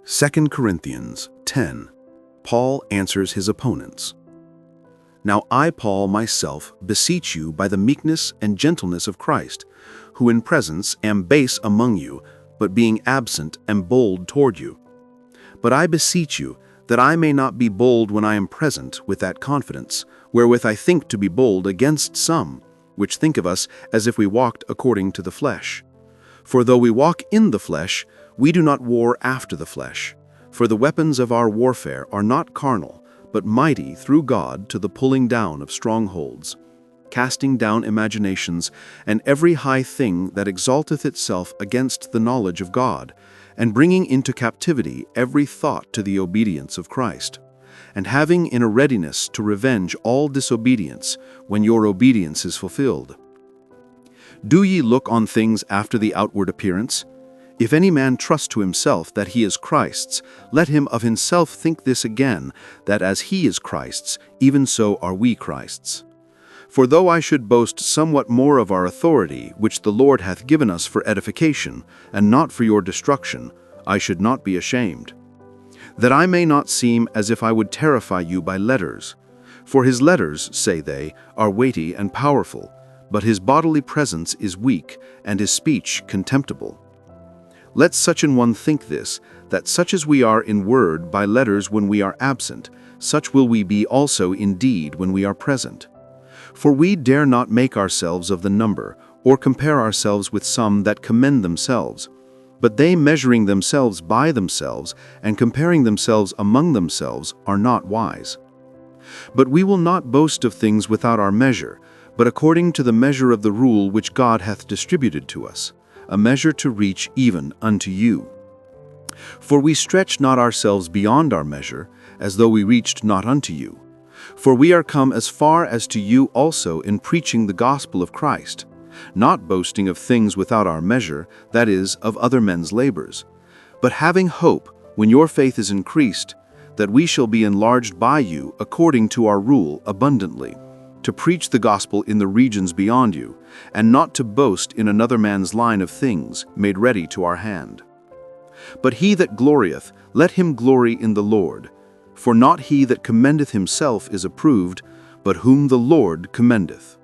2 Corinthians 10. Paul answers his opponents. Now I, Paul, myself, beseech you by the meekness and gentleness of Christ, who in presence am base among you, but being absent am bold toward you. But I beseech you, that I may not be bold when I am present with that confidence, wherewith I think to be bold against some, which think of us as if we walked according to the flesh. For though we walk in the flesh, we do not war after the flesh. For the weapons of our warfare are not carnal, but mighty through God to the pulling down of strongholds, casting down imaginations and every high thing that exalteth itself against the knowledge of God, and bringing into captivity every thought to the obedience of Christ, and having in a readiness to revenge all disobedience when your obedience is fulfilled. Do ye look on things after the outward appearance? If any man trust to himself that he is Christ's, let him of himself think this again, that as he is Christ's, even so are we Christ's. For though I should boast somewhat more of our authority, which the Lord hath given us for edification, and not for your destruction, I should not be ashamed. That I may not seem as if I would terrify you by letters. For his letters, say they, are weighty and powerful, but his bodily presence is weak, and his speech contemptible. Let such an one think this, that such as we are in word by letters when we are absent, such will we be also in deed when we are present. For we dare not make ourselves of the number, or compare ourselves with some that commend themselves. But they measuring themselves by themselves, and comparing themselves among themselves, are not wise. But we will not boast of things without our measure, but according to the measure of the rule which God hath distributed to us, a measure to reach even unto you. For we stretch not ourselves beyond our measure, as though we reached not unto you. For we are come as far as to you also in preaching the gospel of Christ, not boasting of things without our measure, that is, of other men's labors, but having hope, when your faith is increased, that we shall be enlarged by you according to our rule abundantly, to preach the gospel in the regions beyond you, and not to boast in another man's line of things made ready to our hand. But he that glorieth, let him glory in the Lord. For not he that commendeth himself is approved, but whom the Lord commendeth.